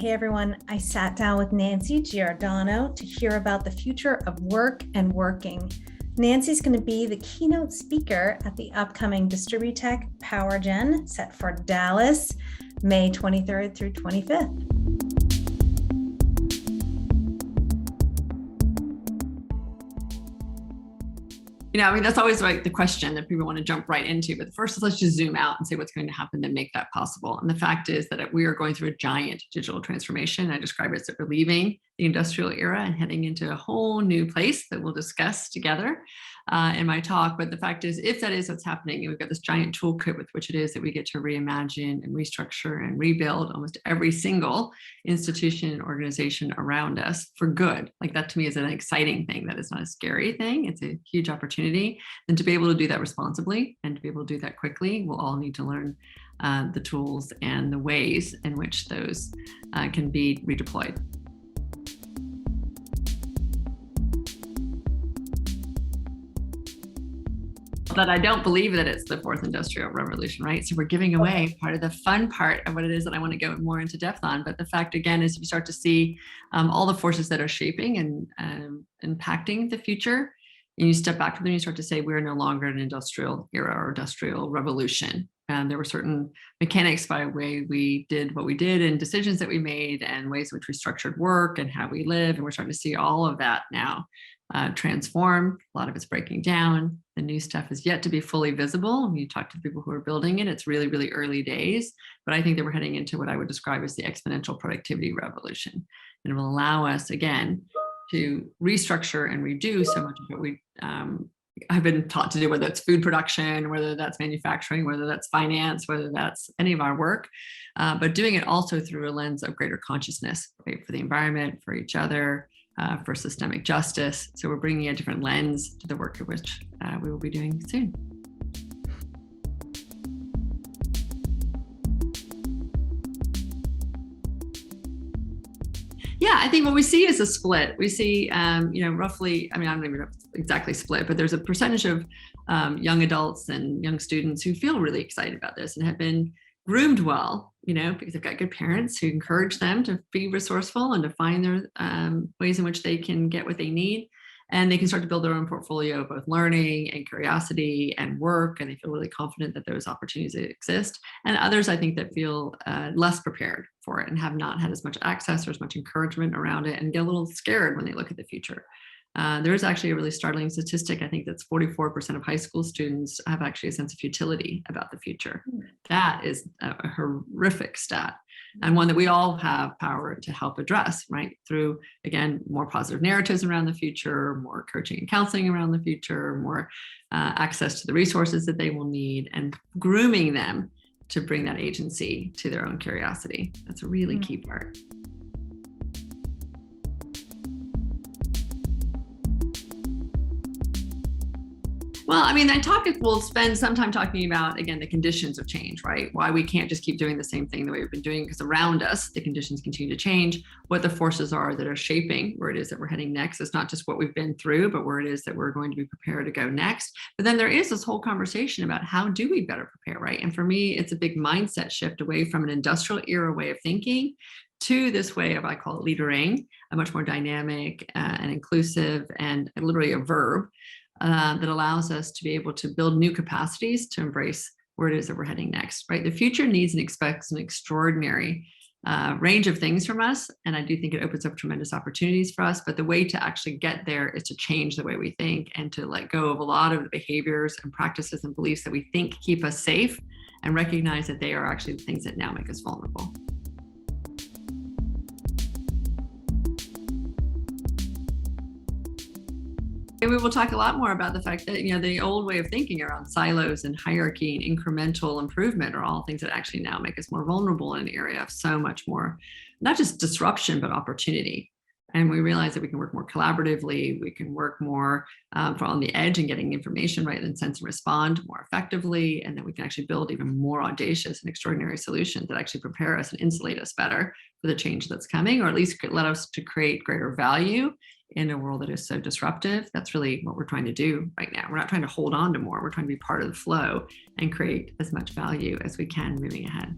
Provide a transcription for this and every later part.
Hey everyone, I sat down with Nancy Giordano to hear about the future of work and working. Nancy's going to be the keynote speaker at the upcoming Distributech PowerGen set for Dallas, May 23rd through 25th. That's always like the question that people want to jump right into. But first, let's just zoom out and say what's going to happen to make that possible. And the fact is that we are going through a giant digital transformation. I describe it as that we're leaving the industrial era and heading into a whole new place that we'll discuss together in my talk. But the fact is, if that is what's happening, and we've got this giant toolkit with which it is that we get to reimagine and restructure and rebuild almost every single institution and organization around us for good. Like that to me is an exciting thing. That is not a scary thing. It's a huge opportunity. And to be able to do that responsibly and to be able to do that quickly, we'll all need to learn the tools and the ways in which those can be redeployed. But I don't believe that it's the fourth industrial revolution, right? So we're giving away part of the fun part of what it is that I want to go more into depth on. But the fact, again, is you start to see all the forces that are shaping and impacting the future. And you step back from them, you start to say, we're no longer an industrial era or industrial revolution. And there were certain mechanics by way we did what we did and decisions that we made and ways in which we structured work and how we live. And we're starting to see all of that now transform. A lot of it's breaking down. The new stuff is yet to be fully visible. When you talk to the people who are building it, it's really, really early days. But I think that we're heading into what I would describe as the exponential productivity revolution. And it will allow us, again, to restructure and redo so much of what we I've been taught to do, whether it's food production, whether that's manufacturing, whether that's finance, whether that's any of our work, but doing it also through a lens of greater consciousness, right, for the environment, for each other, for systemic justice. So we're bringing a different lens to the work of which we will be doing soon. Yeah, I think what we see is a split. We see, roughly, I don't even know exactly split, but there's a percentage of young adults and young students who feel really excited about this and have been groomed well, because they've got good parents who encourage them to be resourceful and to find their ways in which they can get what they need. And they can start to build their own portfolio of both learning and curiosity and work. And they feel really confident that those opportunities exist. And others, I think, that feel less prepared for it and have not had as much access or as much encouragement around it and get a little scared when they look at the future. There is actually a really startling statistic. I think that's 44% of high school students have actually a sense of futility about the future. That is a horrific stat, and one that we all have power to help address, right? Through, again, more positive narratives around the future, more coaching and counseling around the future, more access to the resources that they will need, and grooming them to bring that agency to their own curiosity. That's a really key part. Well, we'll spend some time talking about, again, the conditions of change, right? Why we can't just keep doing the same thing the way we've been doing, because around us, the conditions continue to change. What the forces are that are shaping where it is that we're heading next. It's not just what we've been through, but where it is that we're going to be prepared to go next. But then there is this whole conversation about how do we better prepare, right? And for me, it's a big mindset shift away from an industrial era way of thinking to this way of, I call it leadering, a much more dynamic and inclusive and literally a verb. That allows us to be able to build new capacities to embrace where it is that we're heading next, right? The future needs and expects an extraordinary range of things from us. And I do think it opens up tremendous opportunities for us. But the way to actually get there is to change the way we think and to let go of a lot of the behaviors and practices and beliefs that we think keep us safe and recognize that they are actually the things that now make us vulnerable. And we will talk a lot more about the fact that, the old way of thinking around silos and hierarchy and incremental improvement are all things that actually now make us more vulnerable in an area of so much more, not just disruption, but opportunity. And we realize that we can work more collaboratively, we can work more on the edge and getting information right and sense and respond more effectively, and that we can actually build even more audacious and extraordinary solutions that actually prepare us and insulate us better for the change that's coming, or at least let us to create greater value in a world that is so disruptive. That's really what we're trying to do right now. We're not trying to hold on to more. We're trying to be part of the flow and create as much value as we can moving ahead.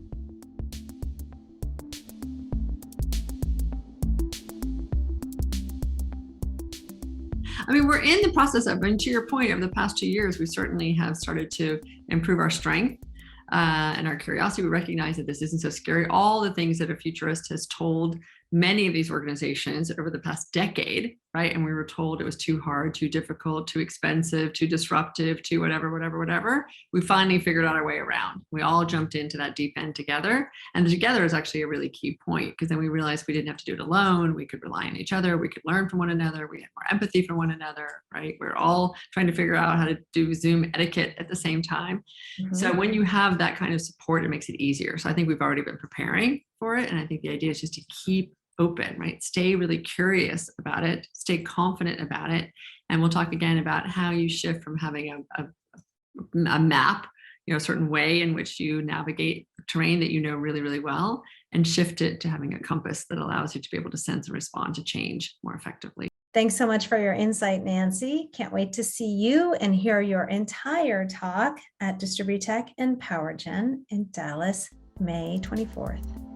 I mean, we're in the process of, and to your point, over the past 2 years, we certainly have started to improve our strength and our curiosity. We recognize that this isn't so scary. All the things that a futurist has told many of these organizations over the past decade, right? And we were told it was too hard, too difficult, too expensive, too disruptive, too whatever. We finally figured out our way around. We all jumped into that deep end together. And the together is actually a really key point, because then we realized we didn't have to do it alone. We could rely on each other. We could learn from one another. We had more empathy for one another, right? We're all trying to figure out how to do Zoom etiquette at the same time. Mm-hmm. So when you have that kind of support, it makes it easier. So I think we've already been preparing for it. And I think the idea is just to keep open, right? Stay really curious about it, stay confident about it. And we'll talk again about how you shift from having a map, a certain way in which you navigate terrain that you know really, really well, and shift it to having a compass that allows you to be able to sense and respond to change more effectively. Thanks so much for your insight, Nancy. Can't wait to see you and hear your entire talk at DistribuTech and PowerGen in Dallas, May 24th.